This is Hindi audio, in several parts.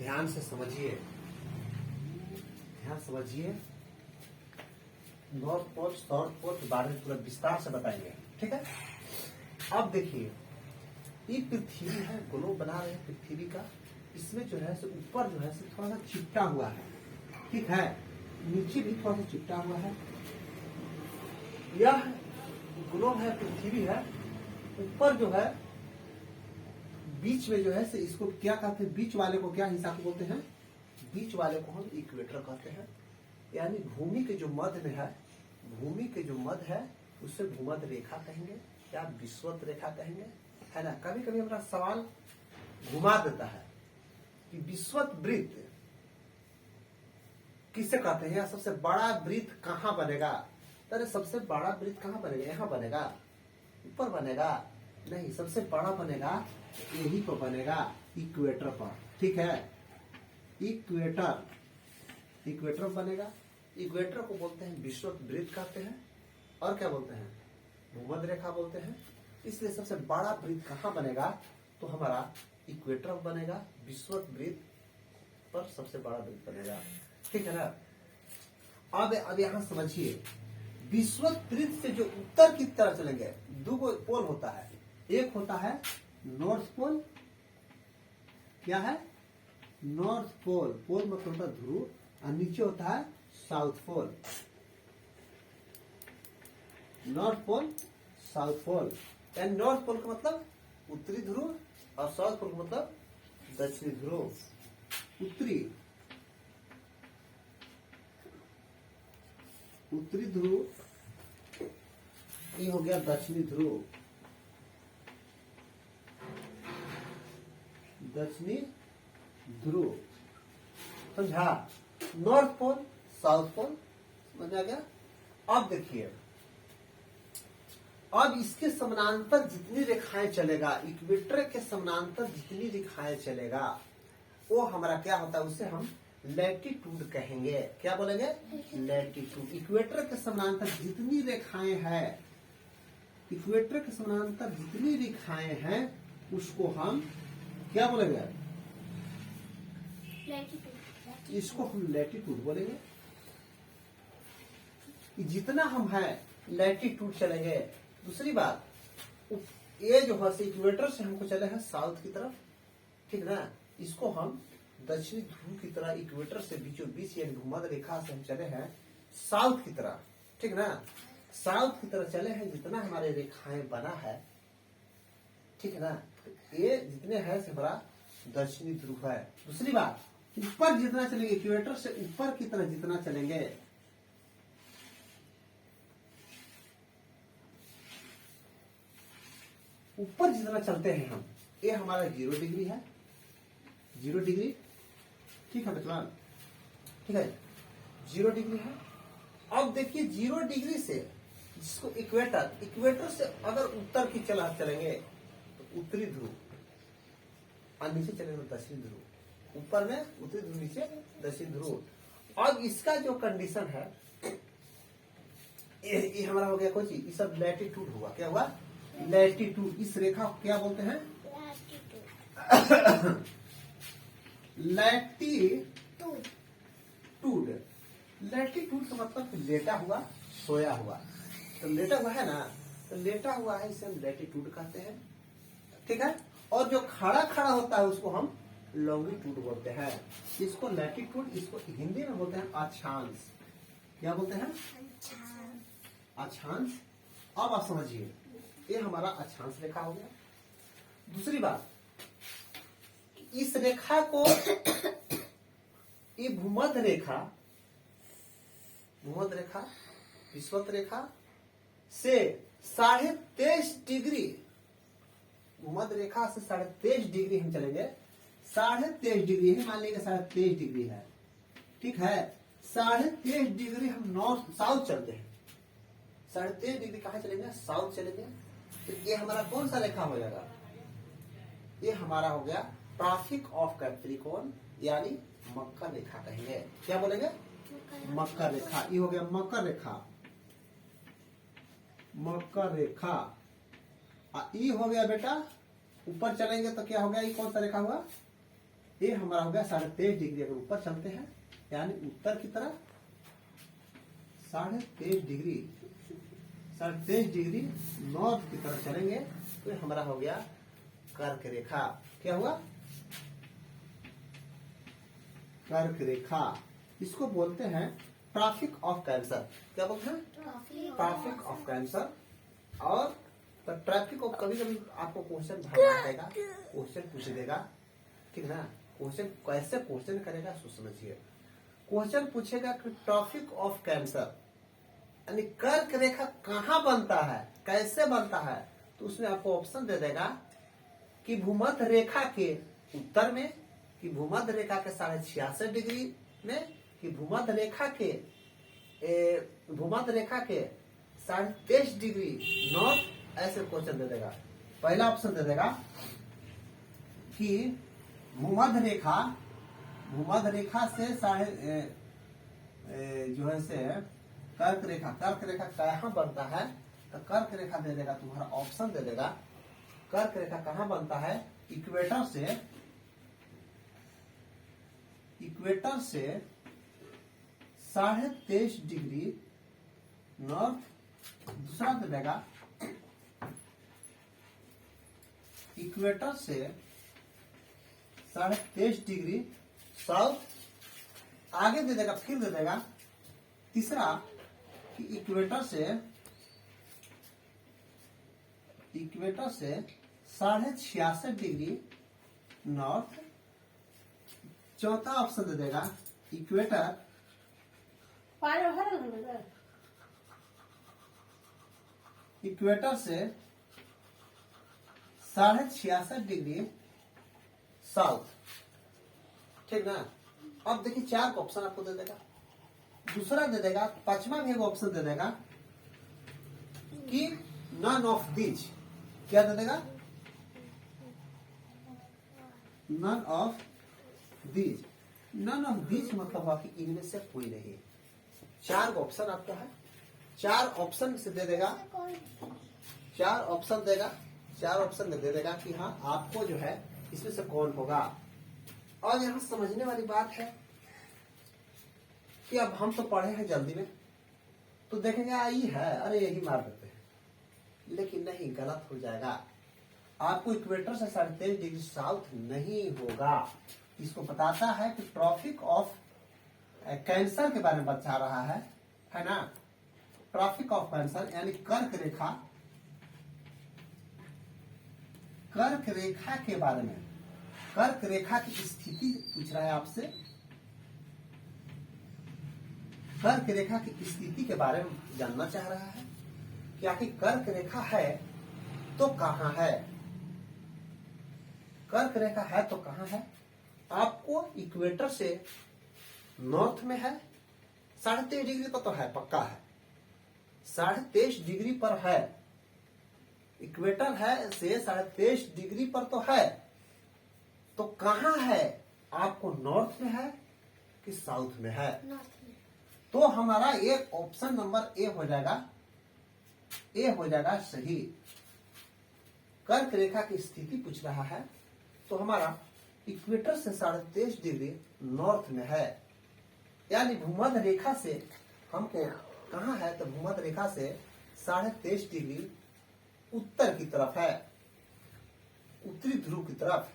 ध्यान से समझिए, ध्यान समझिए। नॉर्थ पोल साउथ पोल के बारे में पूरा विस्तार से बताएंगे, ठीक है। अब देखिए, ये पृथ्वी है, ग्लोब बना रहे हैं पृथ्वी का। इसमें जो है ऊपर जो है थोड़ा सा चिपटा हुआ है, ठीक है। नीचे भी थोड़ा सा चिपटा हुआ है। यह ग्लोब है, पृथ्वी है। ऊपर जो है बीच में जो है इसको क्या कहते हैं, बीच वाले को क्या हिस्सा को बोलते हैं, बीच वाले को हम इक्वेटर कहते हैं। यानी भूमि के जो मध्य में है, भूमि के जो मध्य है उससे भूमध्य रेखा कहेंगे या विषुवत रेखा कहेंगे, है ना। कभी कभी हमारा सवाल घुमा देता है कि विषुवत वृत्त किसे कहते हैं, या सबसे बड़ा वृत्त कहाँ बनेगा। अरे सबसे बड़ा वृत्त कहाँ बनेगा, यहाँ बनेगा, ऊपर बनेगा नहीं, सबसे बड़ा बनेगा यही पर बनेगा, इक्वेटर पर, ठीक है। इक्वेटर, इक्वेटर बनेगा। इक्वेटर को बोलते हैं विषुवत वृत्त कहते हैं, और क्या बोलते हैं, भूमध्य रेखा बोलते हैं। इसलिए सबसे बड़ा वृत्त कहाँ बनेगा, तो हमारा इक्वेटर बनेगा। विषुवत वृत्त पर सबसे बड़ा वृत्त बनेगा, ठीक है ना। अब यहां समझिए, विषुवत वृत्त से जो उत्तर की तरफ चलेंगे, दो पोल होता है। एक होता है नॉर्थ पोल, क्या है, नॉर्थ पोल, पोल मतलब होता है ध्रुव, और नीचे होता है south pole. North pole, south pole. And north pole का मतलब उत्तरी ध्रुव, और साउथ पोल का मतलब दक्षिणी ध्रुव। उत्तरी ध्रुव, ये हो गया दक्षिणी ध्रुव, दक्षिणी ध्रुव, समझा। नॉर्थ पोल, साउथ पोल, समझ आ गया। अब देखिए, अब इसके समानांतर जितनी रेखाएं चलेगा, इक्वेटर के समानांतर जितनी रेखाएं चलेगा, वो हमारा क्या होता है, उसे हम लैटिट्यूड कहेंगे। क्या बोलेंगे, लैटिट्यूड। इक्वेटर के समानांतर जितनी रेखाएं हैं, इक्वेटर के समानांतर जितनी रेखाएं हैं, उसको हम क्या बोलेंगे, इसको हम लैटिट्यूड बोलेंगे। जितना हम है लैटिट्यूड चलेंगे। दूसरी बात, ये जो है इक्वेटर से हमको चले हैं साउथ की तरफ, ठीक ना। इसको हम दक्षिणी ध्रुव की तरह, इक्वेटर से बीचों बीच यानी भूमध्य रेखा से हम चले हैं साउथ की तरह, ठीक ना। साउथ की तरह चले हैं, जितना हमारे रेखाएं बना है, ठीक है ना। ये जितने हैं से हमारा दक्षिणी ध्रुव है। दूसरी बात, ऊपर जितना चलेंगे, इक्वेटर से ऊपर की तरह जितना चलेंगे, ऊपर जितना चलते हैं हम, ये हमारा 0 डिग्री है, 0 डिग्री, ठीक है बच्चों, ठीक है, 0 डिग्री है। अब देखिए 0 डिग्री से जिसको इक्वेटर, इक्वेटर से अगर उत्तर की चलेंगे तो उत्तरी ध्रुव, और नीचे चलेंगे तो दक्षिणी ध्रुव। ऊपर में उत्तरी ध्रुव, नीचे दक्षिणी ध्रुव। अब इसका जो कंडीशन है, ये हमारा हो गया कोई चीज, ये सब लैटिट्यूड हुआ। क्या हुआ, लैटिट्यूड। इस रेखा को क्या बोलते हैं, लैटिट्यूड। लैटिट्यूड का मतलब लेटा हुआ, सोया हुआ। तो लेटा हुआ है ना, तो लेटा हुआ है, इसे हम लैटिट्यूड कहते हैं, ठीक है। और जो खड़ा खड़ा होता है उसको हम लॉन्गिट्यूड बोलते हैं। इसको लैटिट्यूड, इसको हिंदी में बोलते हैं अक्षांश। क्या बोलते हैं, अक्षांश। अब आप समझिए, ये हमारा अक्षांश रेखा हो गया। दूसरी बात, इस रेखा को, ये भूमध्य रेखा, भूमध्य रेखा, विषुवत रेखा से 23.5 डिग्री, भूमध्य रेखा से 23.5 डिग्री हम चलेंगे। 23.5 डिग्री है, मान लीजिए 23.5 डिग्री है, ठीक है। 23.5 डिग्री हम नॉर्थ साउथ चलते हैं, 23.5 डिग्री कहाँ चलेंगे, साउथ चलेंगे। तो ये हमारा कौन सा रेखा हो जाएगा, ये हमारा हो गया ट्रॉपिक ऑफ कैप्रिकॉर्न, यानी मकर रेखा कहेंगे। क्या बोलेंगे, मकर रेखा। ये हो गया मकर रेखा, मकर रेखा। ये हो गया बेटा, ऊपर चलेंगे तो क्या हो गया, ये कौन सा रेखा हुआ, ये हमारा हो गया 23.5 डिग्री। अगर ऊपर चलते हैं यानी उत्तर की तरफ 23.5 डिग्री, 23.5 डिग्री नॉर्थ की तरफ चलेंगे तो हमारा हो गया कर्क रेखा। क्या हुआ? कर्क रेखा। इसको बोलते हैं ट्रॉपिक ऑफ कैंसर। क्या बोलते हैं? Tropic of Cancer. और तो ट्रैफिक ऑफ, कभी कभी आपको क्वेश्चन भरना देगा, क्वेश्चन पूछ देगा, ठीक ना। क्वेश्चन कैसे क्वेश्चन करेगा सोच समझिए। क्वेश्चन पूछेगा कि ट्रॉपिक ऑफ कैंसर यानी कर्क रेखा कहाँ बनता है, कैसे बनता है, तो उसमें आपको ऑप्शन दे देगा कि भूमध्य रेखा के उत्तर में, कि भूमध्य रेखा के 66.5 डिग्री में, कि भूमध्य रेखा के 23.5 डिग्री नॉर्थ। ऐसे क्वेश्चन दे देगा। पहला ऑप्शन दे देगा कि भूमध्य रेखा से जो है से कर्क रेखा कहाँ बनता है, तो कर्क रेखा दे देगा, तुम्हारा ऑप्शन दे देगा कर्क रेखा कहाँ बनता है, इक्वेटर से 23.5 डिग्री नॉर्थ। दूसरा दे देगा इक्वेटर से 23.5 डिग्री साउथ। आगे दे देगा, फिर दे देगा तीसरा कि इक्वेटर से 66.5 डिग्री नॉर्थ। चौथा ऑप्शन दे देगा इक्वेटर से 66.5 डिग्री साउथ, ठीक ना। अब देखिए 4 ऑप्शन आपको दे देगा। दूसरा दे देगा, पांचवा भी एक ऑप्शन दे देगा कि नन ऑफ दीज। क्या दे देगा? None of these. None of these मतलब हुआ कि इनमें से कोई नहीं। 4 ऑप्शन आपका है, 4 ऑप्शन से दे देगा, 4 ऑप्शन देगा, 4 ऑप्शन में दे देगा कि हाँ आपको जो है इसमें से कौन होगा। और यहाँ समझने वाली बात है कि अब हम तो पढ़े हैं जल्दी में, तो देखेंगे आई है, अरे यही मार देते हैं, लेकिन नहीं, गलत हो जाएगा। आपको इक्वेटर से 23.5 डिग्री साउथ नहीं होगा। इसको बताता है कि ट्रॉपिक ऑफ कैंसर के बारे में बता रहा है ना। ट्रॉपिक ऑफ कैंसर यानी कर्क रेखा के बारे में, कर्क रेखा की स्थिति पूछ रहा है आपसे। कर्क रेखा की स्थिति के बारे में जानना चाह रहा है कि आखिर कर्क रेखा है तो कहां है। कर्क रेखा है तो कहां है? आपको इक्वेटर से नॉर्थ में है, 23.5 डिग्री पर तो है, पक्का है, 23.5 डिग्री पर है। इक्वेटर है से 23.5 डिग्री पर तो है, तो कहां है? आपको नॉर्थ में है कि साउथ में है? तो हमारा एक ऑप्शन नंबर ए हो जाएगा सही। कर्क रेखा की स्थिति पूछ रहा है तो हमारा इक्वेटर से 23.5 डिग्री नॉर्थ में है, यानी भूमध्य रेखा से हमको कहां है, तो भूमध्य रेखा से 23.5 डिग्री उत्तर की तरफ है, उत्तरी ध्रुव की तरफ।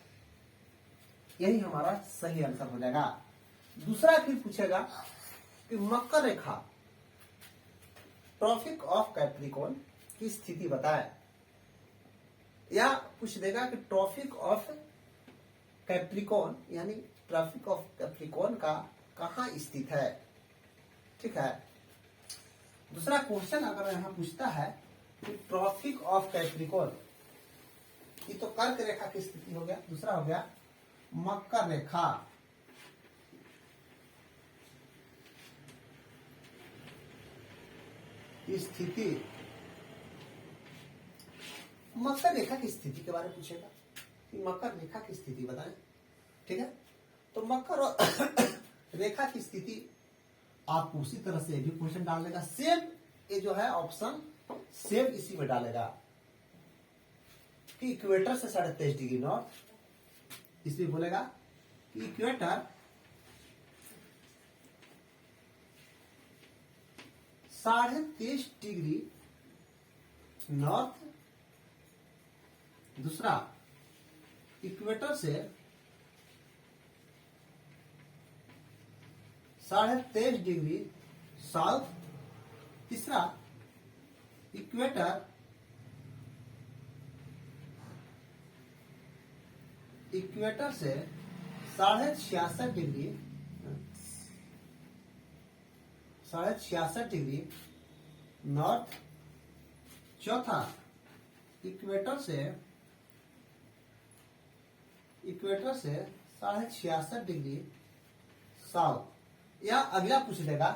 यही हमारा सही आंसर हो जाएगा। दूसरा फिर पूछेगा कि मकर रेखा, ट्रॉपिक ऑफ कैप्रिकॉर्न की स्थिति बताए, या पूछ देगा कि ट्रॉपिक ऑफ कैप्रिकॉर्न यानी ट्रॉपिक ऑफ कैप्रिकॉर्न का कहां स्थित है, ठीक है। दूसरा क्वेश्चन अगर यहां पूछता है कि ट्रॉपिक ऑफ कैप्रिकॉर्न, ये तो कर्क रेखा की स्थिति हो गया। दूसरा हो गया मकर रेखा, स्थिति। मकर रेखा की स्थिति के बारे में पूछेगा कि मकर रेखा की स्थिति बताएं, ठीक है। तो मकर रेखा की स्थिति आपको उसी तरह से भी क्वेश्चन डाल देगा, सेम ये जो है ऑप्शन सेम इसी में डालेगा कि इक्वेटर से 23.5 डिग्री नॉर्थ। इसमें बोलेगा इक्वेटर 23.5 डिग्री नॉर्थ, दूसरा इक्वेटर से 23.5 डिग्री साउथ, तीसरा इक्वेटर से 66.5 डिग्री 66.5 डिग्री नॉर्थ, चौथा इक्वेटर से 66.5 डिग्री साउथ। या अगला पूछ लेगा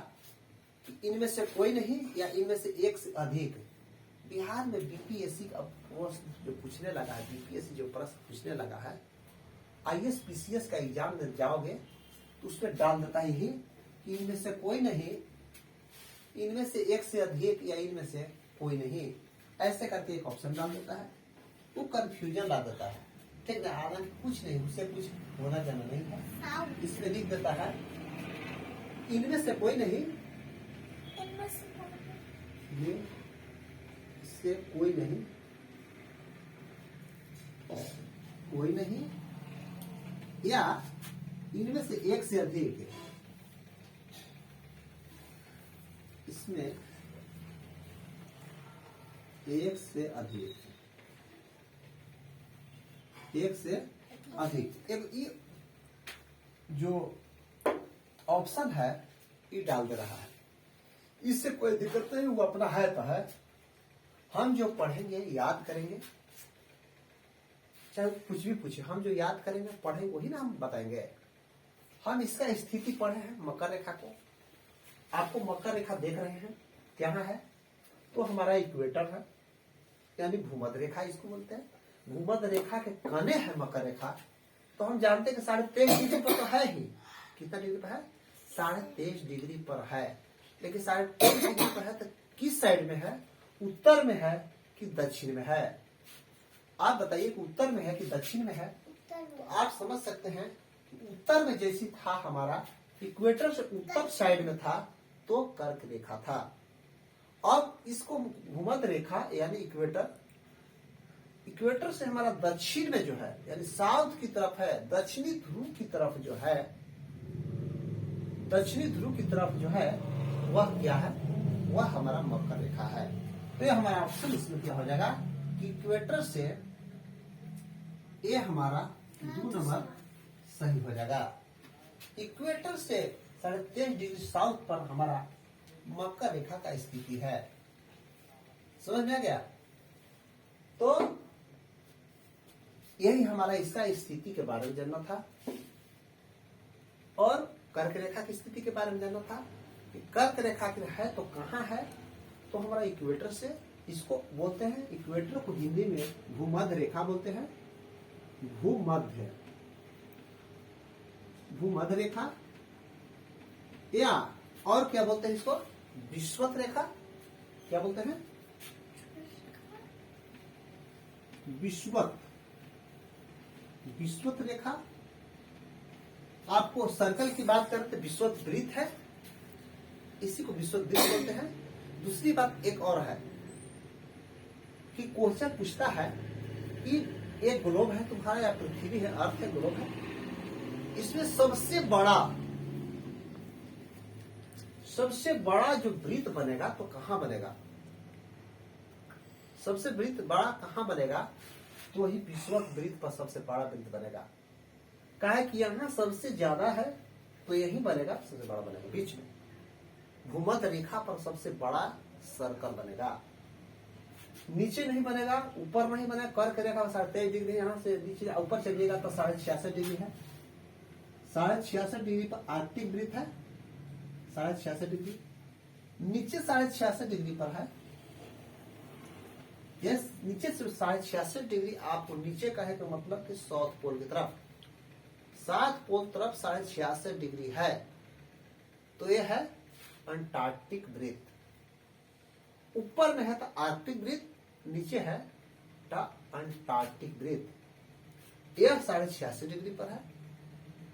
कि इनमें से कोई नहीं या इनमें से एक से अधिक। बिहार में बीपीएससी का प्रश्न जो पूछने लगा है, बीपीएससी जो प्रश्न पूछने लगा है, आईएएस पीसीएस का एग्जाम में जाओगे तो उसमें डाल देता है ही कि इनमें से कोई नहीं, इनमें से एक से अधिक या इनमें से कोई नहीं, ऐसे करके एक ऑप्शन डाल देता है। वो कंफ्यूजन ला देता है, ठीक है। हालांकि कुछ नहीं, उससे कुछ होना जाना नहीं है। इसमें लिख देता है इनमें से कोई नहीं, ये इससे कोई नहीं, कोई नहीं, या इनमें से एक से अधिक, इसमें एक से अधिक, एक से अधिक। एक ये जो ऑप्शन है ये डाल दे रहा है, इससे कोई दिक्कत नहीं, वो अपना है तो है। हम जो पढ़ेंगे याद करेंगे, चाहे कुछ भी पूछे, हम जो याद करेंगे पढ़ेंगे वही ना हम बताएंगे। हम इसका स्थिति पढ़े हैं मकर रेखा को, आपको मकर रेखा देख रहे हैं क्या है, तो हमारा इक्वेटर है, यानी भूमध्य रेखा इसको बोलते हैं। भूमध्य रेखा के कने है मकर रेखा, तो हम जानते हैं कि 23.5 डिग्री पर तो है ही। कितना डिग्री पर है? 23.5 डिग्री पर है। लेकिन 23.5 डिग्री पर है तो किस साइड में है? उत्तर में है कि दक्षिण में है? आप बताइए कि उत्तर में है कि दक्षिण में है? तो आप समझ सकते हैं कि उत्तर में जैसी था, हमारा इक्वेटर से उत्तर साइड में था तो कर्क रेखा था। अब इसको भूमध्य रेखा यानी इक्वेटर से हमारा दक्षिण में जो है, यानी साउथ की तरफ है, दक्षिणी ध्रुव की तरफ जो है, दक्षिणी ध्रुव की तरफ जो है वह क्या है? वह हमारा मकर रेखा है। तो ये हमारा ऑप्शन इसमें क्या हो जाएगा कि इक्वेटर से ये हमारा 2 नंबर सही हो जाएगा। इक्वेटर से 23.5 डिग्री साउथ पर हमारा मकर रेखा का स्थिति है। समझ में आ गया? तो यही हमारा इसका स्थिति के बारे में जानना था, और कर्क रेखा की स्थिति के बारे में जानना था कि कर्क रेखा की है तो कहाँ है। तो हमारा इक्वेटर से, इसको बोलते हैं, इक्वेटर को हिंदी में भूमध्य रेखा बोलते हैं। भूमध्य रेखा, या और क्या बोलते हैं इसको? विषुवत रेखा। क्या बोलते हैं? विषुवत रेखा। आपको सर्कल की बात करें तो विषुवत वृत्त है, इसी को विषुवत वृत्त बोलते हैं। दूसरी बात एक और है कि क्वेश्चन पूछता है कि एक ग्लोब है तुम्हारा, या पृथ्वी है, अर्थ है, ग्लोब है, इसमें सबसे बड़ा जो वृत्त बनेगा तो कहां बनेगा? सबसे वृत्त बड़ा कहां बनेगा? तो वही विषुवत वृत्त पर सबसे बड़ा वृत्त बनेगा। काहे कि यहाँ सबसे ज्यादा है तो यही बनेगा, सबसे बड़ा बनेगा बीच में। भूमध्य रेखा पर सबसे बड़ा सर्कल बनेगा, नीचे नहीं बनेगा, ऊपर नहीं बनेगा। कर्क रेखा 23.5 डिग्री, यहाँ से नीचे ऊपर चलिएगा तो 66.5 डिग्री है। 66.5 डिग्री पर आर्कटिक वृत्त है, 66.5 डिग्री। नीचे 66.5 डिग्री पर है, यस, नीचे से 66.5 डिग्री आपको नीचे का है तो मतलब कि साउथ पोल की तरफ, साउथ पोल तरफ 66.5 डिग्री है। तो यह है अंटार्कटिक वृत्त। ऊपर में है तो आर्कटिक वृत्त, नीचे है तो अंटार्कटिक वृत्त। यह 66.5 डिग्री पर है।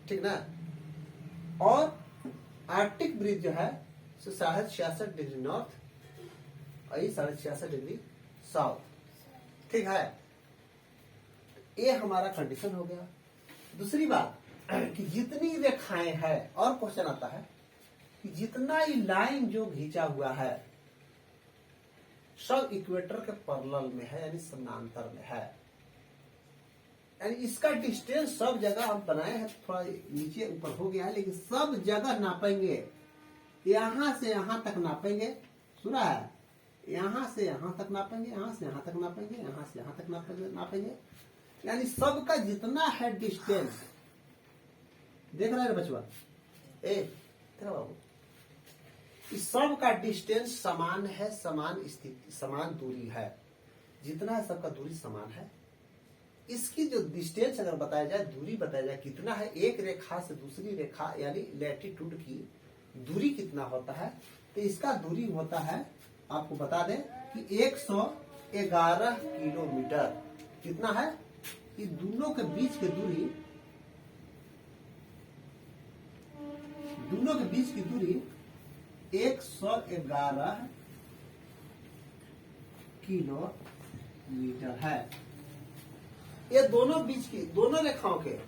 ठीक ना। और आर्कटिक ब्रीज जो है 66.5 नॉर्थ और 66.5 साउथ। ठीक है, ये हमारा कंडीशन हो गया। दूसरी बात कि जितनी रेखाएं हैं, और क्वेश्चन आता है कि जितना ही लाइन जो खींचा हुआ है सब इक्वेटर के पैरेलल में है, यानी समानांतर में है। यानी इसका डिस्टेंस सब जगह हम बनाए हैं, थोड़ा नीचे ऊपर हो गया है, लेकिन सब जगह नापेंगे। यहां से यहां तक नापेंगे, सुना है, यहां से यहां तक नापेंगे, यहां से यहां तक नापेंगे, यहां से यहां तक नापेंगे। यानी सबका जितना है डिस्टेंस, देख रहे हैं बचवा, तेरा बाबू, इस सब का डिस्टेंस समान है, समान स्थिति, समान दूरी है। जितना है सबका दूरी समान है। इसकी जो डिस्टेंस अगर बताया जाए, दूरी बताया जाए कितना है, एक रेखा से दूसरी रेखा यानी लैटिट्यूड की दूरी कितना होता है, तो इसका दूरी होता है, आपको बता दें कि 111 किलोमीटर। कितना है, ये दोनों के बीच की दूरी, दोनों के बीच की दूरी 111 किलोमीटर है। ये दोनों बीच की, दोनों रेखाओं के,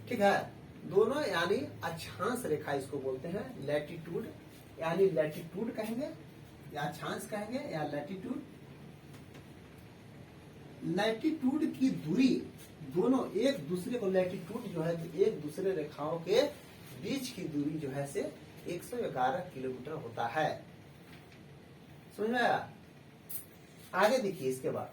ठीक है, दोनों यानी अक्षांश रेखा इसको बोलते हैं। लैटिट्यूड यानी लैटिट्यूड कहेंगे या अक्षांश कहेंगे या लैटिट्यूड। लैटिट्यूड की दूरी दोनों एक दूसरे को, लैटिट्यूड जो है एक दूसरे रेखाओं के बीच की दूरी जो है से 111 किलोमीटर होता है। समझ में आया? आगे देखिए इसके बाद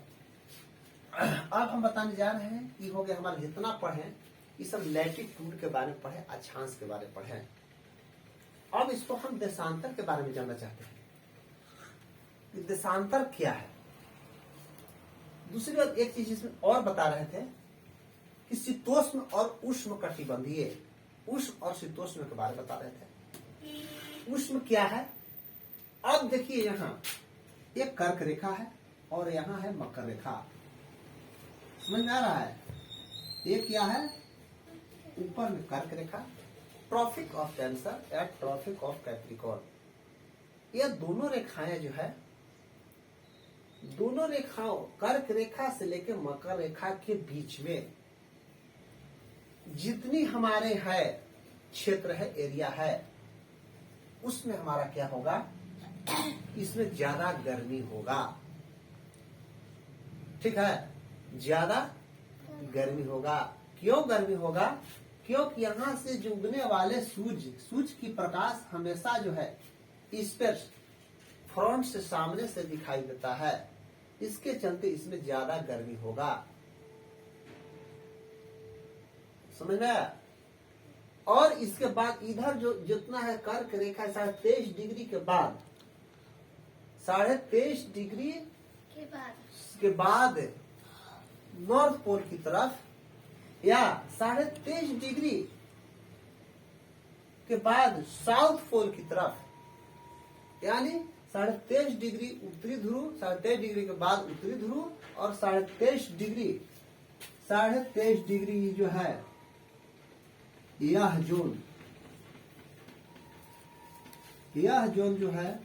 अब हम बताने जा रहे हैं कि हो गया हमारा जितना पढ़े ये सब लैटिट्यूड के बारे में पढ़े, अक्षांश के बारे में पढ़े। अब इसको हम देशांतर के बारे में जानना चाहते हैं। देशांतर क्या है? दूसरी बात, एक चीज इसमें और बता रहे थे कि शीतोष्ण और उष्ण कटिबंधीय, उष्ण और शीतोष्ण के बारे में बता रहे थे। उष्ण क्या है? अब देखिए यहाँ एक कर्क रेखा है और यहाँ है मकर रेखा। समझ में आ रहा है? ये क्या है? ऊपर में कर्क रेखा, ट्रॉपिक ऑफ कैंसर या ट्रॉपिक ऑफ कैप्रिकॉर्न। ये दोनों रेखाएं जो है, दोनों रेखाओं कर्क रेखा से लेकर मकर रेखा के बीच में जितनी हमारे है क्षेत्र है, एरिया है, उसमें हमारा क्या होगा? इसमें ज्यादा गर्मी होगा। ठीक है, ज्यादा गर्मी होगा। क्यों गर्मी होगा? क्योंकि यहां से जो उगने वाले सूरज की प्रकाश हमेशा जो है इस पर फ्रंट से, सामने से दिखाई देता है। इसके चलते इसमें ज्यादा गर्मी होगा। समझ में आया? और इसके बाद इधर जो जितना है कर्क रेखा 23.5 डिग्री के बाद, 23.5 डिग्री के बाद नॉर्थ पोल की तरफ, या 23.5 डिग्री के बाद साउथ पोल की तरफ, यानी 23.5 डिग्री उत्तरी ध्रुव, 23.5 डिग्री के बाद उत्तरी ध्रुव, और 23.5 डिग्री जो है यह जोन जो है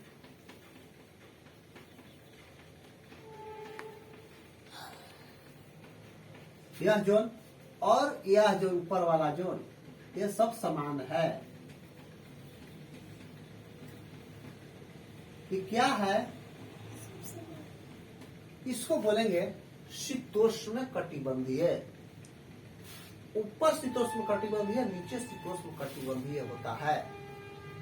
यह जोन और यह जो ऊपर वाला जोन, ये सब समान है। ये क्या है? इसको बोलेंगे शीतोष्ण कटिबंधीय। ऊपर शीतोष्ण कटिबंधीय, नीचे शीतोष्ण कटिबंधीय होता है।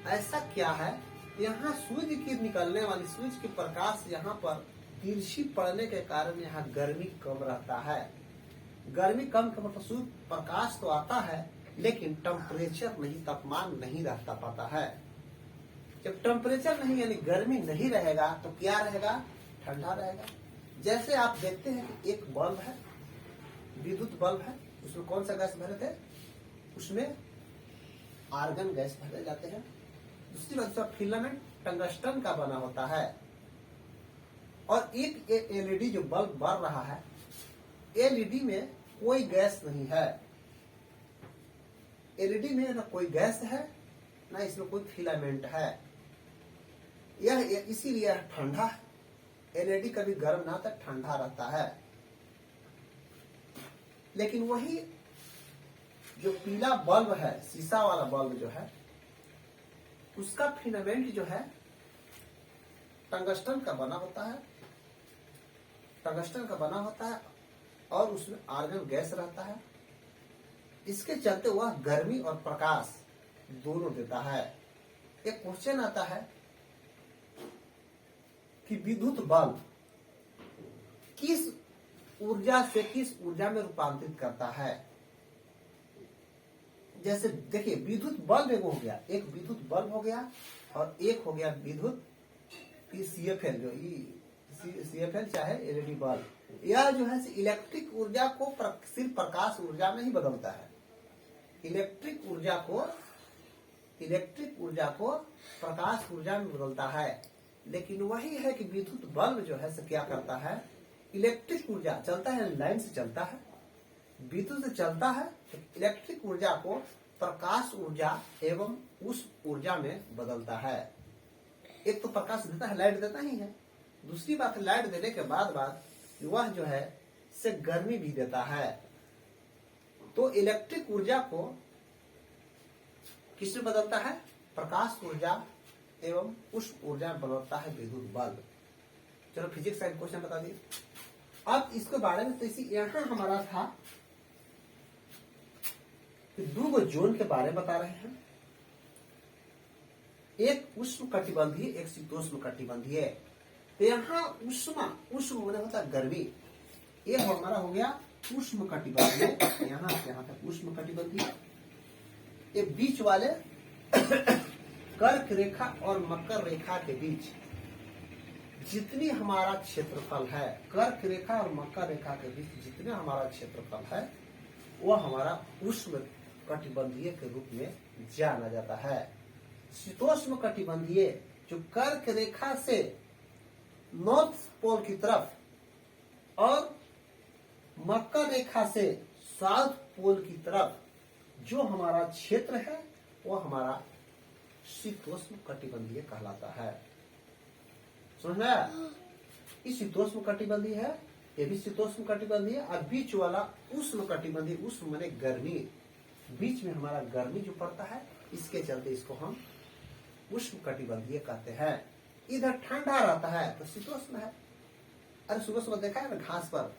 ऐसा क्या है? यहाँ सूर्य की निकलने वाली, सूर्य की प्रकाश यहाँ पर तिरछी पड़ने के कारण यहाँ गर्मी कम रहता है। गर्मी कम का मतलब सूर्य प्रकाश तो आता है लेकिन टेम्परेचर नहीं, तापमान नहीं रहता पाता है। जब टेम्परेचर नहीं यानी गर्मी नहीं रहेगा तो क्या रहेगा? ठंडा रहेगा। जैसे आप देखते हैं कि एक बल्ब है, विद्युत बल्ब है, उसमें कौन सा गैस भरे थे? उसमें आर्गन गैस भरे जाते हैं। दूसरी बात, उसका फिलामेंट टंगस्टन का बना होता है। और एक एलईडी जो बल्ब बर रहा है, एलईडी में कोई गैस नहीं है। एलईडी में ना कोई गैस है ना इसमें कोई फिलामेंट है, यह इसीलिए यह ठंडा है। एलईडी कभी गर्म ना तक ठंडा रहता है। लेकिन वही जो पीला बल्ब है, शीशा वाला बल्ब जो है, उसका फिलामेंट जो है टंगस्टन का बना होता है, टंगस्टन का बना होता है और उसमें आर्गन गैस रहता है। इसके चलते वह गर्मी और प्रकाश दोनों देता है। एक क्वेश्चन आता है कि विद्युत बल्ब किस ऊर्जा से किस ऊर्जा में रूपांतरित करता है। जैसे देखिए, विद्युत बल्ब एक हो गया, एक विद्युत बल्ब हो गया और एक हो गया विद्युत CFL, जो CFL चाहे एलईडी बल्ब। यह जो है इलेक्ट्रिक ऊर्जा को सिर्फ प्रकाश ऊर्जा में ही बदलता है। इलेक्ट्रिक ऊर्जा को प्रकाश ऊर्जा में बदलता है। लेकिन वही है कि विद्युत बल्ब जो है क्या करता है, इलेक्ट्रिक ऊर्जा चलता है, लाइन से चलता है, विद्युत से चलता है, तो इलेक्ट्रिक ऊर्जा को प्रकाश ऊर्जा एवं उस ऊर्जा में बदलता है। एक तो प्रकाश देता है, लाइट देता ही है। दूसरी बात, लाइट देने के बाद वह जो है से गर्मी भी देता है। तो इलेक्ट्रिक ऊर्जा को किसमें बदलता है, प्रकाश ऊर्जा एवं उस ऊर्जा में बदलता है विद्युत बल्ब। चलो फिजिक्स का क्वेश्चन बता दिए। अब इसके बारे में तो इसी यहाँ हमारा था कि दो जोन के बारे में बता रहे हैं, एक उष्ण कटिबंधीय, एक शीतोष्ण कटिबंधीय। तो यहाँ उष्ण मैंने होता है गर्मी, ये हमारा हो गया उष्ण कटिबंधीय, यहाँ से यहाँ तक उष्ण कटिबंधीय। ये बीच वाले कर्क रेखा और मकर रेखा के बीच जितनी हमारा क्षेत्रफल है, कर्क रेखा और मकर रेखा के बीच जितने हमारा क्षेत्रफल है, वह हमारा उष्ण कटिबंधीय के रूप में जाना जाता है। शीतोष्ण कटिबंधीय जो कर्क रेखा से नॉर्थ पोल की तरफ और मकर रेखा से साउथ पोल की तरफ जो हमारा क्षेत्र है, वह हमारा शीतोष्ण कटिबंधीय कहलाता है। समझना? ये शीतोष्ण कटिबंधीय है, ये भी शीतोष्ण कटिबंधीय है। और बीच वाला उष्ण कटिबंधीय, उष्ण माने गर्मी, बीच में हमारा गर्मी जो पड़ता है, इसके चलते इसको हम उष्ण कटिबंधीय कहते हैं। इधर ठंडा रहता है तो शीतोष्ण है। अरे सुबह सुबह देखा है ना, घास पर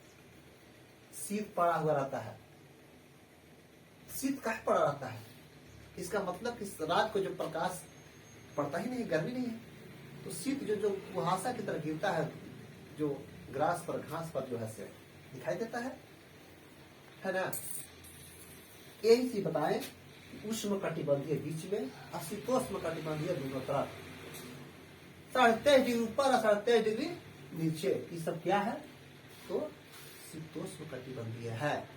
शीत पड़ा हुआ रहता है। शीत काहे पड़ा रहता है? इसका मतलब कि रात को जो प्रकाश पड़ता ही नहीं, गर्मी नहीं है, तो शीत जो कुहासा की तरह गिरता है, जो ग्रास पर, घास पर जो है से दिखाई देता है ना। यही चीज बताएं, उष्ण कटिबंधीय बीच में और शीतोष्ण कटिबंधीय दोनों तरफ, 23.5 डिग्री ऊपर और 23.5 डिग्री नीचे। ये सब क्या है? तो शीतोष्ण कटिबंधीय है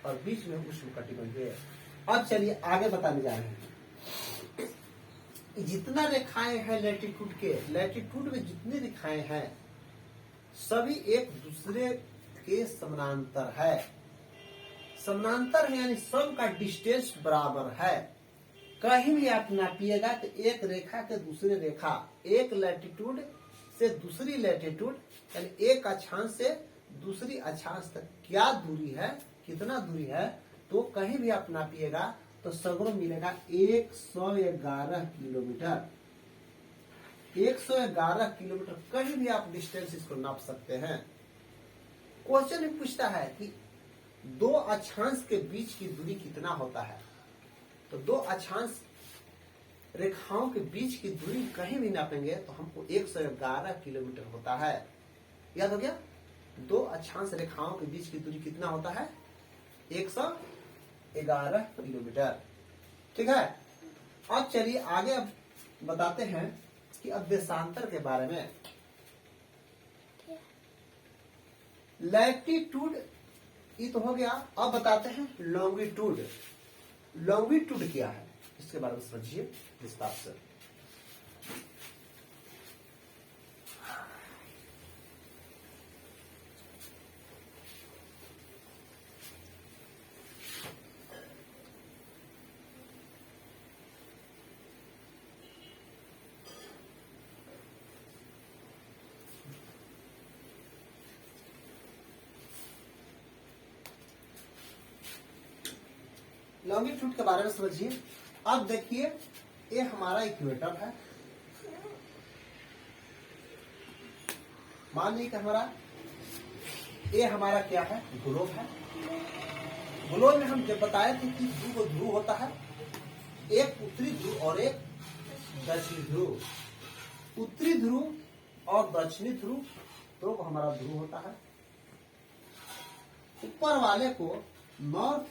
और बीच में उष्ण कटिबंधीय। अब चलिए आगे बताने जा रहे हैं। जितना रेखाएं हैं लैटिट्यूड के, लैटिट्यूड में जितनी रेखाएं हैं सभी एक दूसरे के समानांतर है। समानांतर है यानी सब का डिस्टेंस बराबर है। कहीं भी आप नापिएगा तो एक रेखा के दूसरे रेखा, एक लैटिट्यूड से दूसरी लैटिट्यूड, यानी एक अक्षांश से दूसरी अक्षांश तक क्या दूरी है, कितना दूरी है, तो कहीं भी आप नापिएगा तो सगरों मिलेगा 111 किलोमीटर। 111 किलोमीटर कहीं भी आप डिस्टेंस इसको नाप सकते हैं। क्वेश्चन भी पूछता है कि दो अक्षांश के बीच की दूरी कितना होता है, तो दो अक्षांश रेखाओं के बीच की दूरी कहीं भी नापेंगे तो हमको 111 किलोमीटर होता है। याद हो गया? दो अक्षांश रेखाओं के बीच की दूरी कितना होता है? 111 किलोमीटर। ठीक है। अब चलिए आगे अब बताते हैं कि अब देशांतर के बारे में। लैटिट्यूड ये तो हो गया। अब बताते हैं लॉन्गिट्यूड। लॉन्गिट्यूड क्या है इसके बारे में समझिए विस्तार से। लॉन्गिट्यूड के बारे में समझिए। अब देखिए ये हमारा इक्वेटर है, मान लीजिए कि ये हमारा क्या है, ग्लोब है। ग्लोब में हम जब बताए थे कि दो ध्रुव होता है, एक उत्तरी ध्रुव और एक दक्षिणी ध्रुव। उत्तरी ध्रुव और दक्षिणी ध्रुव तो हमारा ध्रुव होता है। ऊपर वाले को नॉर्थ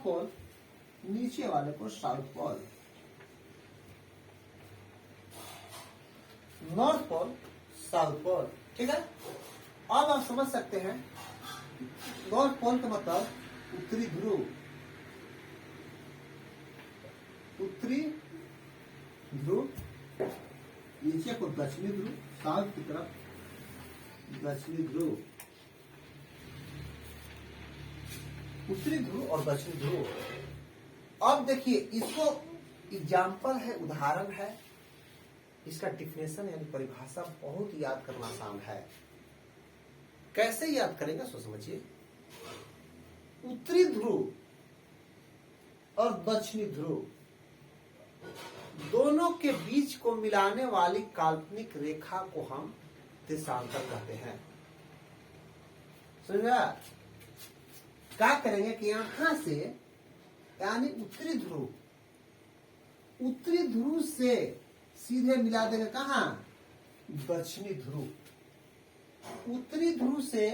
पोल, नीचे वाले को south pole. North pole, south pole, ठीक है। अब आप समझ सकते हैं नॉर्थ पोल का मतलब उत्तरी ध्रुव, उत्तरी ध्रुव, नीचे को दक्षिणी ध्रुव, साउथ की तरफ दक्षिणी ध्रुव। उत्तरी ध्रुव और दक्षिणी ध्रुव। अब देखिए इसको एग्जाम्पल है, उदाहरण है, इसका डिफिनेशन यानी परिभाषा बहुत याद करना आसान है। कैसे याद करेंगे सो समझिए। उत्तरी ध्रुव और दक्षिणी ध्रुव दोनों के बीच को मिलाने वाली काल्पनिक रेखा को हम देशांतर कहते हैं। समझा? क्या करेंगे कि यहां से यानी उत्तरी ध्रुव से सीधे मिला देंगे कहां, दक्षिणी ध्रुव। उत्तरी ध्रुव से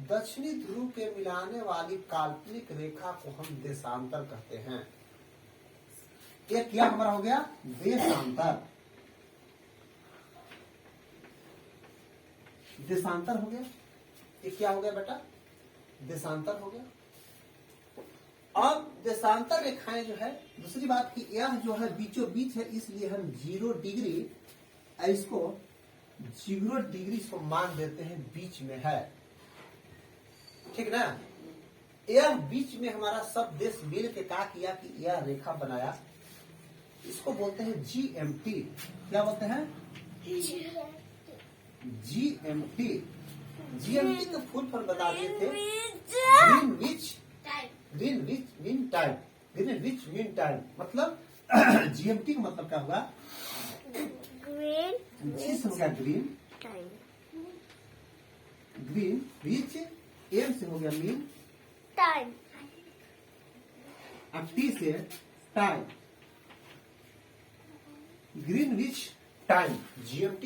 दक्षिणी ध्रुव के मिलाने वाली काल्पनिक रेखा को हम देशांतर कहते हैं। ये क्या हमारा हो गया, देशांतर। देशांतर हो गया। ये क्या हो गया बेटा, देशांतर हो गया। अब देशांतर रेखाएं जो है, दूसरी बात की यह जो है बीचों बीच है, इसलिए हम 0 डिग्री इसको 0 डिग्री इसको मान देते हैं, बीच में है, ठीक ना। यह बीच में हमारा सब देश मिल के क्या किया कि यह रेखा बनाया, इसको बोलते हैं GMT। क्या बोलते हैं, GMT। GMT का फुल फॉर्म बता दिए थे, ग्रीनविच मीन टाइम। मतलब GMT का मतलब क्या हुआ, G से हो गया ग्रीन, ग्रीनविच, M से हो गया मीन टाइम, अब T से टाइम, ग्रीनविच टाइम, GMT।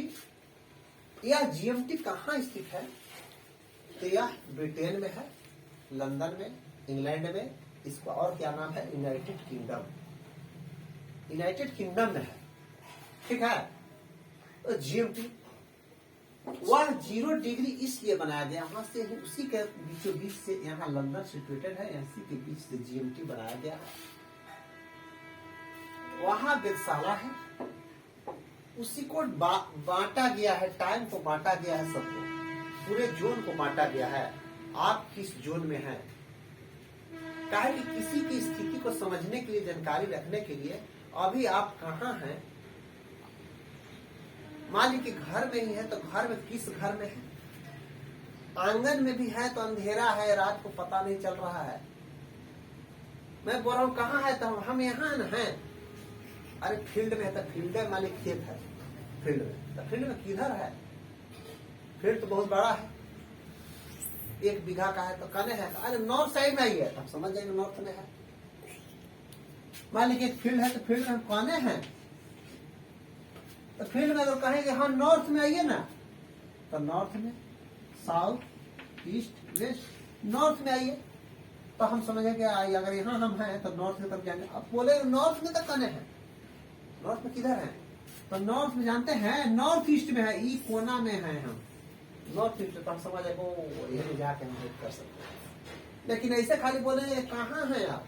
यह GMT कहाँ स्थित है, तो यह ब्रिटेन में है, लंदन में, इंग्लैंड में। इसका और क्या नाम है, यूनाइटेड किंगडम। यूनाइटेड किंगडम में है, ठीक है। तो GMT वह 0 डिग्री इसलिए बनाया गया, वहां से उसी के बीचों बीच से, यहाँ लंदन सिचुएटेड है, इसी के बीच से GMT बनाया गया है। वहां वेधशाला है, उसी को बांटा गया है, टाइम को बांटा गया है, सबको पूरे जोन को बांटा गया है। आप किस जोन में हैं, कहा कि किसी की स्थिति को समझने के लिए, जानकारी रखने के लिए, अभी आप कहाँ हैं। मान लीजिए कि घर में ही है, तो घर में किस घर में है, आंगन में भी है तो अंधेरा है, रात को पता नहीं चल रहा है। मैं बोल रहा हूँ कहाँ है, तो हम यहाँ न हैं। अरे फील्ड में है, तो फील्ड में, मालिक खेत है फील्ड में, तो फील्ड में किधर है, फील्ड तो बहुत बड़ा है, 1 बीघा का है, तो कने है, अरे नॉर्थ साइड में आई है, तो हम समझ जाएंगे नॉर्थ में है। मान लीजिए एक फील्ड है, तो फील्ड में हम कौने हैं, तो फील्ड में अगर कहेंगे हाँ नॉर्थ में आइए ना, तो नॉर्थ में, साउथ, ईस्ट, वेस्ट, नॉर्थ में आइए, तो हम समझेंगे अगर यहाँ हम हैं तो नॉर्थ की तरफ जाएंगे। अब बोले नॉर्थ में तो कने हैं, नॉर्थ में किधर है, तो नॉर्थ में जानते हैं, नॉर्थ ईस्ट में है, ई कोना में है हम, नॉर्थ ईस्ट, तो हम समझ जाएंगे यही जाके हम हेल्प कर सकते हैं। लेकिन ऐसे खाली बोलेंगे कहाँ हैं आप,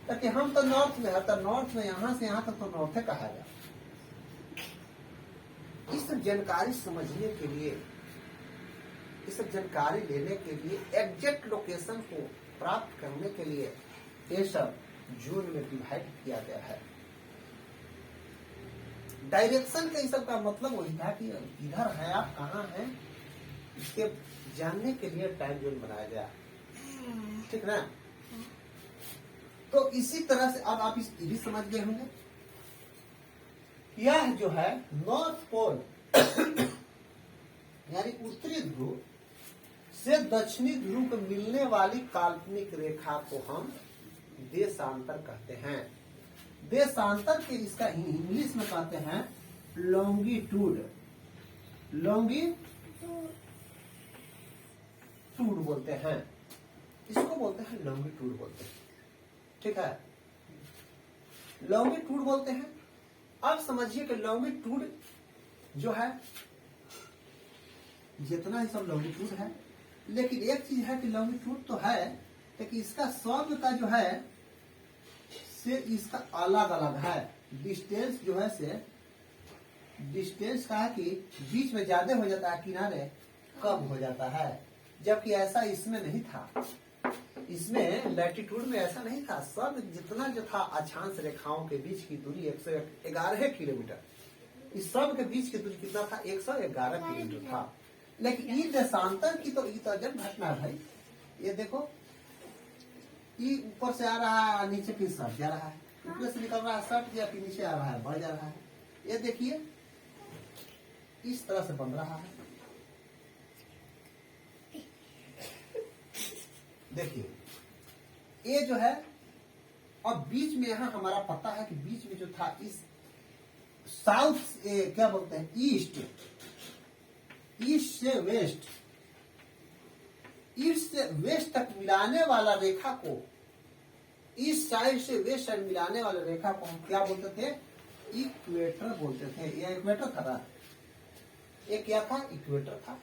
ताकि हम तो नॉर्थ में है, तो नॉर्थ में यहाँ से यहाँ तक तो नॉर्थ है कहा जाए। इस जानकारी समझने के लिए, इस जानकारी लेने के लिए, एग्जैक्ट लोकेशन को प्राप्त करने के लिए ये सब जोन में डिवाइड किया गया है। डायरेक्शन का इस सब का मतलब वही था कि इधर है आप, कहाँ हैं, इसके जानने के लिए टाइम जोन बनाया गया। ठीक ना। तो इसी तरह से अब आप ये भी समझ गए होंगे, यह जो है नॉर्थ पोल यानी उत्तरी ध्रुव से दक्षिणी ध्रुव को मिलने वाली काल्पनिक रेखा को हम देशांतर कहते हैं। देशांतर के इसका इंग्लिश में कहते हैं लॉन्गिट्यूड। लॉन्गिट्यूड बोलते हैं, इसको बोलते हैं लॉन्गिट्यूड बोलते हैं, ठीक है, लॉन्गिट्यूड बोलते हैं। अब समझिए कि लॉन्गिट्यूड जो है जितना ही सब लॉन्गिट्यूड है, लेकिन एक चीज है कि लॉन्गिट्यूड तो है, लेकिन इसका शब्द का जो है से इसका अलग अलग है। डिस्टेंस जो है से डिस्टेंस का है कि बीच में ज्यादा हो जाता है, किनारे कम हो जाता है, जबकि ऐसा इसमें नहीं था। इसमें लैटिट्यूड में ऐसा नहीं था। सब जितना जो था अक्षांश रेखाओं के बीच की दूरी 111 किलोमीटर, इस सब के बीच की दूरी कितना था? 111 किलोमीटर था। लेकिन ये देशांतर की तो अजब घटना है भाई। ये देखो, ये ऊपर से आ रहा है, नीचे फिर सट जा रहा है, ऊपर से निकल रहा है, सट गया, फिर नीचे आ रहा है, बढ़ जा रहा है। ये देखिए इस तरह से बन रहा है। देखिए ये जो है, अब बीच में यहाँ हमारा पता है कि बीच में जो था इस साउथ क्या बोलते हैं, ईस्ट से वेस्ट, ईस्ट से वेस्ट तक मिलाने वाला रेखा को, ईस्ट साइड से वेस्ट साइड मिलाने वाले रेखा को हम क्या बोलते थे? इक्वेटर बोलते थे। यह इक्वेटर था ना, ये क्या था? इक्वेटर था,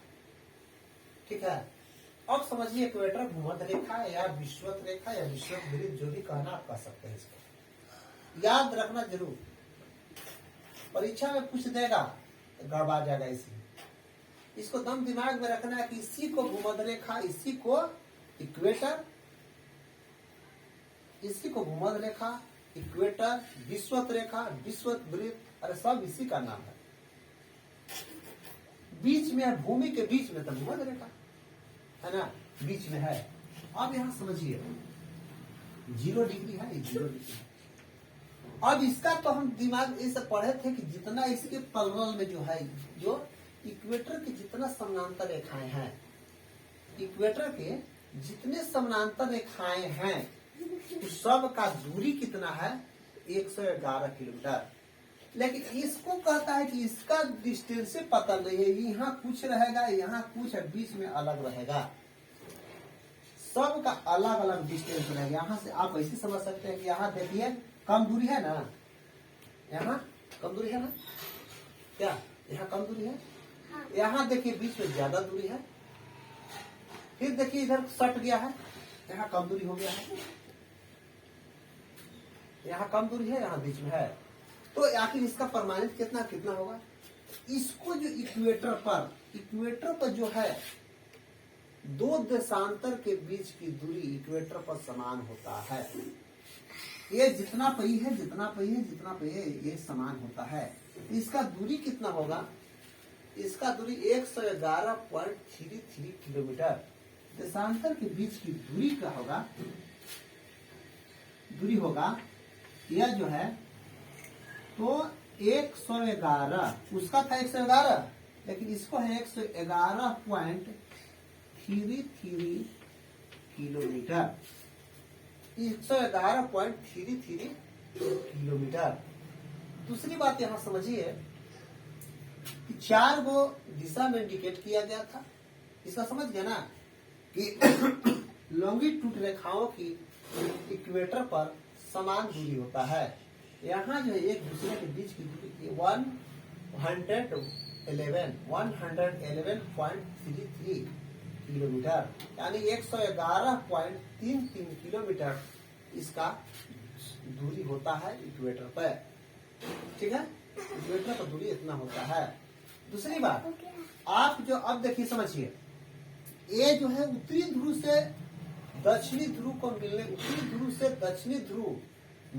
ठीक है। अब समझिए इक्वेटर भूमध्य रेखा या विषुवत रेखा या विषुवत वृत्त, जो भी कहना आप कह सकते हैं। इसको याद रखना जरूर, परीक्षा में पूछ देगा तो गड़बड़ा जाएगा। इसको दम दिमाग में रखना है कि इसी को भूमध्य रेखा, इसी को इक्वेटर, इसी को भूमध्य रेखा, इक्वेटर, विषुवत रेखा, विषुवत वृत्त, अरे सब इसी का नाम है। बीच में है, भूमि के बीच में तो भूमध्य रेखा है ना, बीच में है। अब यहां समझिए 0 डिग्री है, 0 डिग्री है। अब इसका तो हम दिमाग ऐसे पढ़े थे कि जितना इसके पैरेलल में जो है, जो इक्वेटर के जितना समानांतर रेखाएं हैं, इक्वेटर के जितने समानांतर रेखाएं हैं, उस सब का दूरी कितना है? 111 किलोमीटर। लेकिन इसको कहता है कि इसका डिस्टेंस से पता नहीं है, यहाँ कुछ रहेगा, यहाँ कुछ है, बीच में अलग रहेगा। सब का अलग अलग डिस्टेंस रहेगा। यहाँ से आप ऐसे समझ सकते हैं कि यहाँ देखिए कम दूरी है ना, यहाँ कम दूरी है ना, क्या यहाँ कम दूरी है? यहाँ देखिए बीच में ज्यादा दूरी है, फिर देखिए इधर सट गया है, यहाँ कम दूरी हो गया है, यहाँ कम दूरी है, यहाँ बीच में है। तो आखिर इसका परमानेंट कितना कितना होगा? इसको जो इक्वेटर पर जो है, दो देशांतर के बीच की दूरी इक्वेटर पर समान होता है। ये जितना पई है, जितना पई है, जितना पई है, ये समान होता है। इसका दूरी कितना होगा? इसका दूरी 111.33 किलोमीटर। देशांतर के बीच की दूरी क्या होगा? दूरी होगा यह जो है तो 111, उसका था 111, लेकिन इसको है 111.33 किलोमीटर। 111.33 किलोमीटर। दूसरी बात यहां समझिए कि 4 गो दिशा में इंडिकेट किया गया था। इसका समझ गया ना कि लॉन्गिट्यूड रेखाओं की इक्वेटर पर समान दूरी होता है। यहाँ जो है एक दूसरे के बीच की दूरी 111.33 किलोमीटर, यानी 111.33 किलोमीटर इसका दूरी होता है इक्वेटर पर, ठीक है। इक्वेटर पर दूरी इतना होता है। दूसरी बात, आप जो अब देखिए समझिए, ये जो है उत्तरी ध्रुव से दक्षिणी ध्रुव को मिलने, उत्तरी ध्रुव से दक्षिणी ध्रुव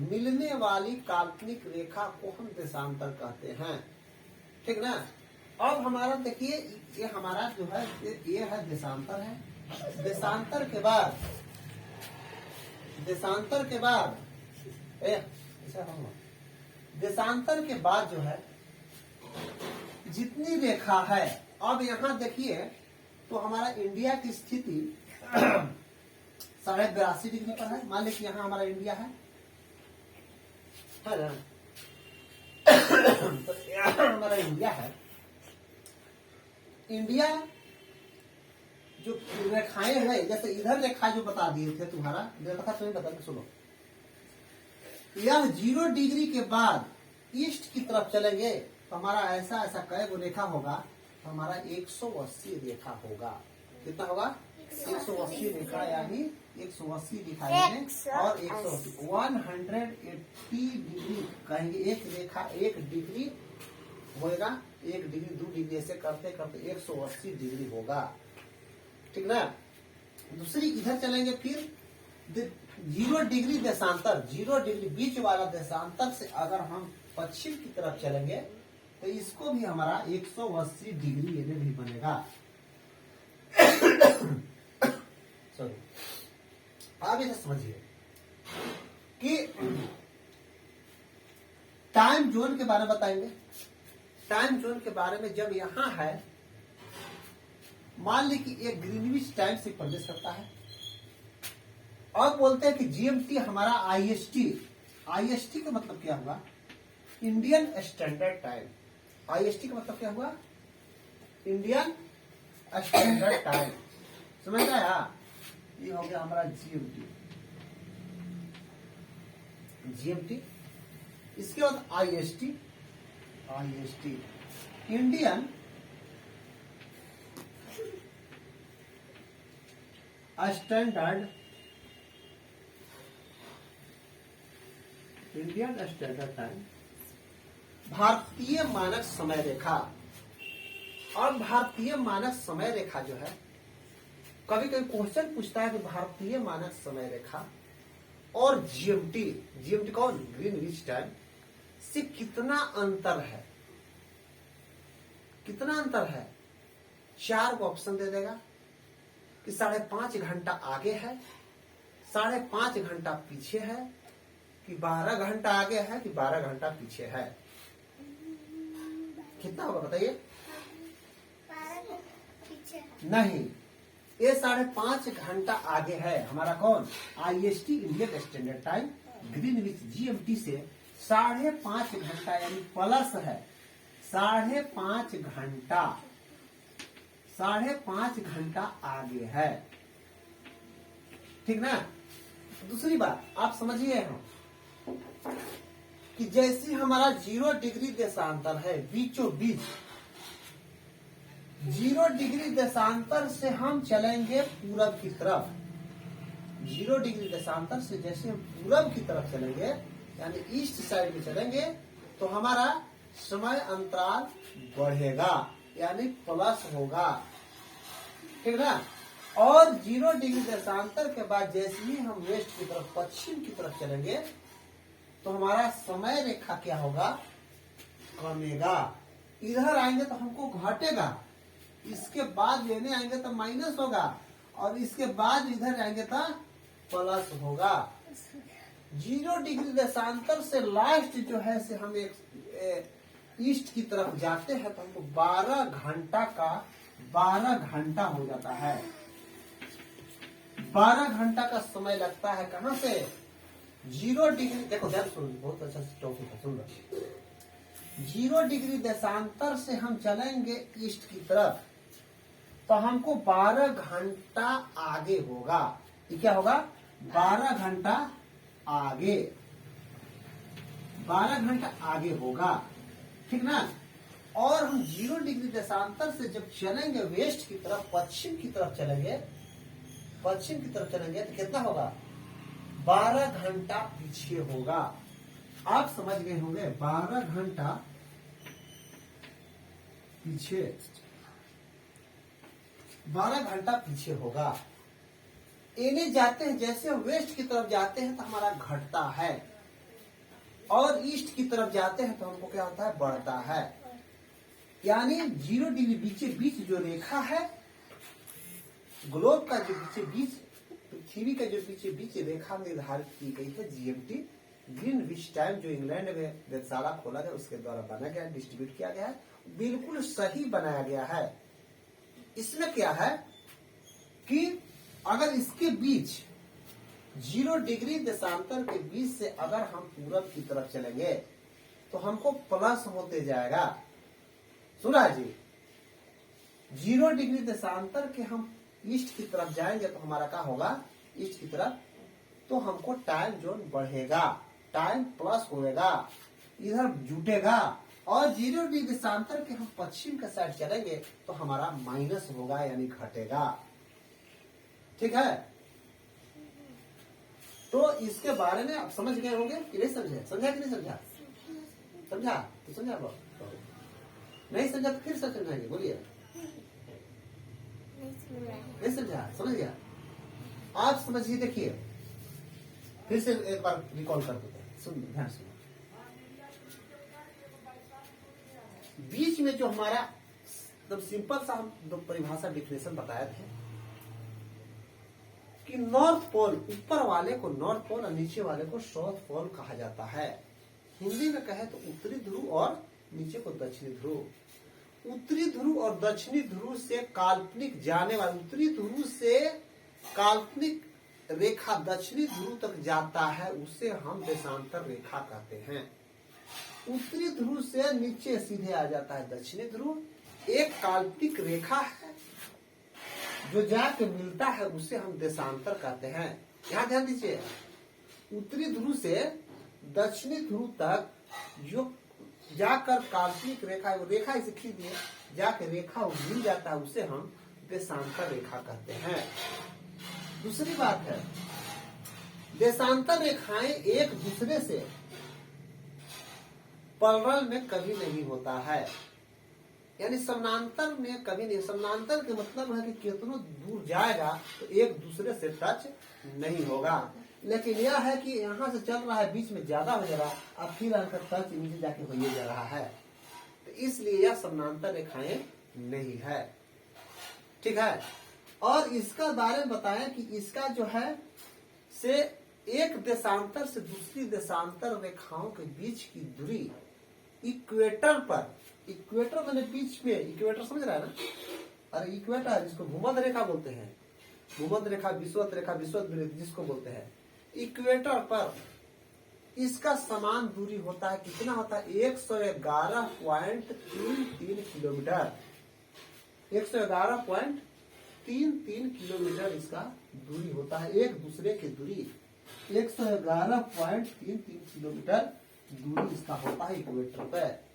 मिलने वाली काल्पनिक रेखा को हम देशांतर कहते हैं, ठीक ना। अब हमारा देखिए, ये हमारा जो है ये है देशांतर है। देशांतर के बाद देशांतर के बाद देशांतर के बाद जो है जितनी रेखा है, अब यहां देखिए तो हमारा इंडिया की स्थिति 82.5 डिग्री पर है। मान लीजिए यहाँ हमारा इंडिया है ना, तो यहाँ हमारा इंडिया है। इंडिया जो रेखाएं हैं, जैसे इधर रेखा जो बता दिए थे तुम्हारा रेखा, तुम्हें बता सुनो, यह 0 डिग्री के बाद ईस्ट की तरफ चलेंगे तो हमारा ऐसा ऐसा कै गो रेखा होगा, तो हमारा 180 रेखा होगा। कितना होगा? 180 रेखा, यानी 180 दिखाएंगे और 180 डिग्री कहेंगे। एक रेखा 1 डिग्री होगा, 1 डिग्री 2 डिग्री ऐसे करते करते 180 डिग्री होगा, ठीक ना। दूसरी इधर चलेंगे, फिर 0 डिग्री देशांतर, 0 डिग्री बीच वाला देशांतर से अगर हम पश्चिम की तरफ चलेंगे तो इसको भी हमारा 180 डिग्री ये भी बनेगा। सॉरी, आप इसे समझिए कि टाइम जोन के बारे में बताएंगे। टाइम जोन के बारे में जब यहां है, मान ली कि एक ग्रीनविच टाइम से प्रवेश करता है, और बोलते हैं कि जीएमटी हमारा आईएसटी। आईएसटी का मतलब क्या हुआ? Indian standard time. आईएसटी का मतलब क्या हुआ? Indian standard time. समझ आया? ये हो गया हमारा जीएमटी। जीएमटी, इसके बाद IST. IST Indian standard, Indian standard time, भारतीय मानक समय रेखा। और भारतीय मानक समय रेखा जो है, कभी कभी क्वेश्चन पूछता है कि भारतीय मानक समय रेखा और जीएमटी, जीएमटी कौन? ग्रीनविच टाइम से कितना अंतर है? कितना अंतर है? 4 को ऑप्शन दे देगा कि 5.5 घंटा आगे है, 5.5 घंटा पीछे है, कि 12 घंटा आगे है, कि 12 घंटा पीछे है। कितना होगा बताइए? 12 पीछे नहीं, ये 5.5 घंटा आगे है। हमारा कौन? IST, Indian standard time. Greenwich GMT से 5.5 घंटा यानी प्लस है, 5.5 घंटा, 5.5 घंटा आगे है, ठीक ना। दूसरी बात आप समझिए हम कि जैसे हमारा 0 डिग्री देशांतर है, बीचों बीच 0 डिग्री देशांतर से हम चलेंगे पूरब की तरफ। 0 डिग्री देशांतर से जैसे हम पूरब की तरफ चलेंगे, यानी ईस्ट साइड में चलेंगे, तो हमारा समय अंतराल बढ़ेगा, यानी प्लस होगा, ठीक ना। और 0 डिग्री देशांतर के बाद जैसे ही हम वेस्ट की तरफ, पश्चिम की तरफ चलेंगे, तो हमारा समय रेखा क्या होगा? कमेगा। इधर आएंगे तो हमको घटेगा, इसके बाद लेने आएंगे तो माइनस होगा, और इसके बाद इधर आएंगे तो प्लस होगा। 0 डिग्री देशांतर से लास्ट जो है से हम एक ईस्ट की तरफ जाते हैं तो हमको 12 घंटा हो जाता है। 12 घंटा का समय लगता है। कहां से? 0 डिग्री, देखो ध्यान सुनो, बहुत अच्छा टॉपिक है, सुन लो। 0 डिग्री देशांतर से हम चलेंगे ईस्ट की तरफ तो हमको 12 घंटा आगे होगा। ये क्या होगा? 12 घंटा आगे, 12 घंटा आगे होगा, ठीक ना। और हम 0 डिग्री देशांतर से जब चलेंगे वेस्ट की तरफ, पश्चिम की तरफ चलेंगे, पश्चिम की तरफ चलेंगे तो कितना होगा? 12 घंटा पीछे होगा। आप समझ गए होंगे, 12 घंटा पीछे, 12 घंटा पीछे होगा। इन्हें जाते हैं, जैसे हम वेस्ट की तरफ जाते हैं तो हमारा घटता है, और ईस्ट की तरफ जाते हैं तो हमको क्या होता है? बढ़ता है। यानी 0 डिग्री बीचे बीच जो रेखा है, ग्लोब का जो बीचे बीच पृथ्वी का जो बीच बीच रेखा निर्धारित की गई है जीएमटी ग्रीनविच टाइम, जो इंग्लैंड में वेधशाला खोला गया उसके द्वारा बना गया, डिस्ट्रीब्यूट किया गया है, बिल्कुल सही बनाया गया है। इसमें क्या है कि अगर इसके बीच 0 डिग्री देशांतर के बीच से अगर हम पूरब की तरफ चलेंगे तो हमको प्लस होते जाएगा। सुना जी, 0 डिग्री देशांतर के हम ईस्ट की तरफ जाएंगे तो हमारा क्या होगा, ईस्ट की तरफ, तो हमको टाइम जोन बढ़ेगा, टाइम प्लस होएगा, इधर जुटेगा। और 0 डिग्री देशांतर के हम पश्चिम के साइड चलेंगे तो हमारा माइनस होगा, यानी घटेगा। ठीक है, तो इसके बारे में आप समझ गए होंगे कि नहीं समझे? समझा कि नहीं समझा? समझा तो समझा, नहीं समझा तो फिर से समझाएंगे, बोलिए। नहीं समझा? समझ गया? आप समझिए, देखिए फिर से एक बार रिकॉल कर देते हैं, सुन ध्यान सुनो। बीच में जो हमारा एकदम सिंपल सा हम दो परिभाषा डिफिनेशन बताए थे कि नॉर्थ पोल, ऊपर वाले को नॉर्थ पोल और नीचे वाले को साउथ पोल कहा जाता है। हिंदी में कहे तो उत्तरी ध्रुव और नीचे को दक्षिणी ध्रुव। उत्तरी ध्रुव और दक्षिणी ध्रुव से काल्पनिक जाने वाले, उत्तरी ध्रुव से काल्पनिक रेखा दक्षिणी ध्रुव तक जाता है, उसे हम देशांतर रेखा कहते हैं। उत्तरी ध्रुव से नीचे सीधे आ जाता है दक्षिणी ध्रुव, एक काल्पनिक रेखा है जो जाके मिलता है, उसे हम देशांतर कहते हैं। यहाँ ध्यान दीजिए, उत्तरी ध्रुव से दक्षिणी ध्रुव तक जो जाकर काल्पनिक रेखा, रेखा इसे खींचिए, जाके रेखा वो मिल जाता है, उसे हम देशांतर रेखा कहते हैं। दूसरी बात है, देशांतर रेखाएं एक दूसरे से पैरेलल में कभी नहीं होता है, यानी समानांतर में कभी नहीं। समानांतर के मतलब है कि कितनों दूर जाएगा तो एक दूसरे से टच नहीं होगा। लेकिन यह है कि यहाँ से चल रहा है, बीच में ज्यादा हो जा रहा है, अब फिर अंतर टच नीचे जाके हो जा रहा है, तो इसलिए यह समानांतर रेखाएं नहीं है। ठीक है, और इसका बारे में बताएं कि इसका जो है से एक देशांतर से दूसरी देशांतर रेखाओं के बीच की दूरी इक्वेटर पर, इक्वेटर मैंने बीच में, इक्वेटर समझ रहा है ना? अरे इक्वेटर जिसको भूमध्य रेखा बोलते हैं, भूमध्य रेखा, विषुवत रेखा, विषुवत जिसको बोलते हैं, इक्वेटर पर इसका समान दूरी होता है। कितना होता है? 111.33 किलोमीटर, 111.33 किलोमीटर इसका दूरी होता है, एक दूसरे की दूरी 111.33 किलोमीटर दूरी इसका होता है इक्वेटर पे।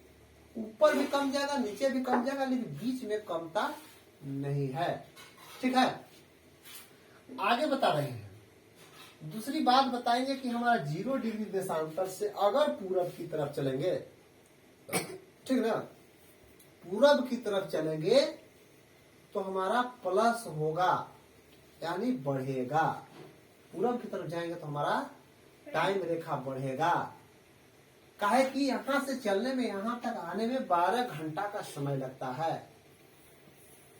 ऊपर भी कम जाएगा, नीचे भी कम जाएगा, लेकिन बीच में कमता नहीं है। ठीक है, आगे बता रहे हैं। दूसरी बात बताएंगे कि हमारा 0 डिग्री देशांतर से अगर पूरब की तरफ चलेंगे, ठीक ना, पूरब की तरफ चलेंगे तो हमारा प्लस होगा, यानी बढ़ेगा। पूरब की तरफ जाएंगे तो हमारा टाइम रेखा बढ़ेगा। काहे कि यहाँ से चलने में यहाँ तक आने में 12 घंटा का समय लगता है।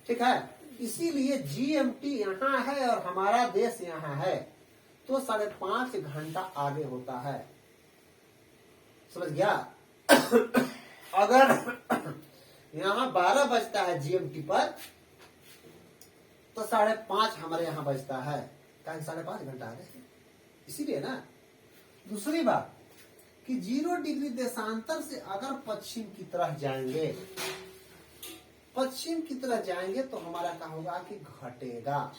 ठीक है, इसीलिए जीएमटी यहाँ है और हमारा देश यहाँ है, तो 5.5 घंटा आगे होता है। समझ गया? अगर यहाँ 12 बजता है जीएमटी पर, तो 5.5 हमारे यहाँ बजता है, कहीं 5.5 घंटा आगे, इसीलिए ना। दूसरी बात कि 0 डिग्री देशांतर से अगर पश्चिम की तरफ जाएंगे, पश्चिम की तरफ जाएंगे तो हमारा क्या होगा कि घटेगा।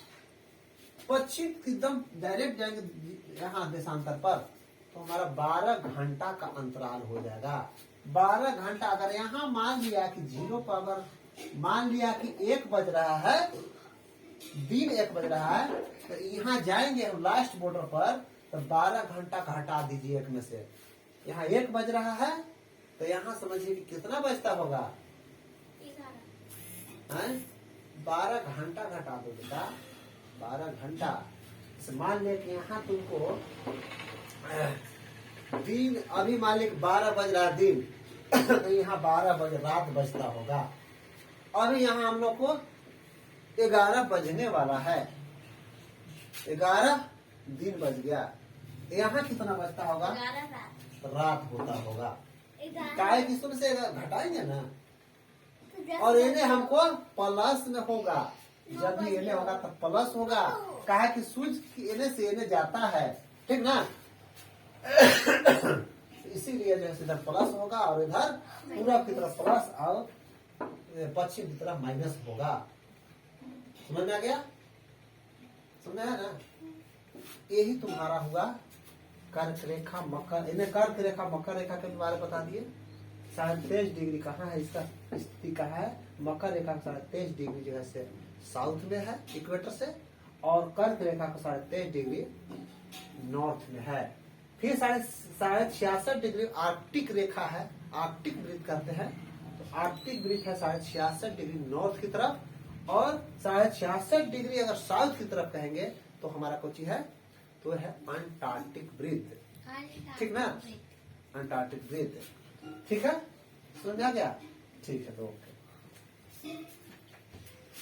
पश्चिम एकदम डायरेक्ट जाएंगे यहाँ देशांतर पर तो हमारा 12 घंटा का अंतराल हो जाएगा। 12 घंटा, अगर यहाँ मान लिया कि 0 पर, अगर मान लिया कि 1 बज रहा है, दिन 1 बज रहा है, तो यहाँ जाएंगे हम लास्ट बॉर्डर पर, तो 12 घंटा का हटा दीजिए 1 में से। यहाँ 1 बज रहा है तो यहाँ समझिए कि कितना बजता होगा, 12 घंटा घटा दो बेटा, 12 घंटा। मान ले कि यहाँ तुमको दिन, अभी मान ले 12 बज रहा है दिन, तो यहाँ 12 बज रात बजता होगा। अभी यहाँ हम लोग को 11 बजने वाला है, 11 दिन बज गया। यहाँ कितना बजता होगा? 11 रात। रात होता होगा। 11 काय की शून्य से घटाएंगे ना, तो 10 और इन्हें हमको प्लस में होगा। जब भी इन्हें होगा तो प्लस होगा। कहा कि सूर्य इन्हें से इन्हें जाता है, ठीक ना। इसीलिए जो है इधर प्लस होगा और इधर पूरब की तरफ प्लस और पश्चिम की तरफ माइनस होगा। समझ में आ गया? समझ में आया ना? यही तुम्हारा हुआ कर्क रेखा मकर। इन्हें कर्क रेखा मकर रेखा के बारे में बता दिए। 23.5 डिग्री कहाँ है, इसका स्थिति कहाँ है? मकर रेखा का 23.5 डिग्री जो है से साउथ में है इक्वेटर से, और कर्क रेखा का 23.5 डिग्री नॉर्थ में है। फिर 66.5 डिग्री आर्कटिक रेखा है, आर्कटिक वृत्त कहते हैं। तो आर्कटिक वृत्त है 66.5 डिग्री नॉर्थ की तरफ, और 66.5 डिग्री अगर साउथ की तरफ कहेंगे तो हमारा कोची है, तो है अंटार्कटिक वृत्त। ठीक ना, अंटार्कटिक वृत्त। ठीक है, समझ में आ गया? ठीक है, तो ओके।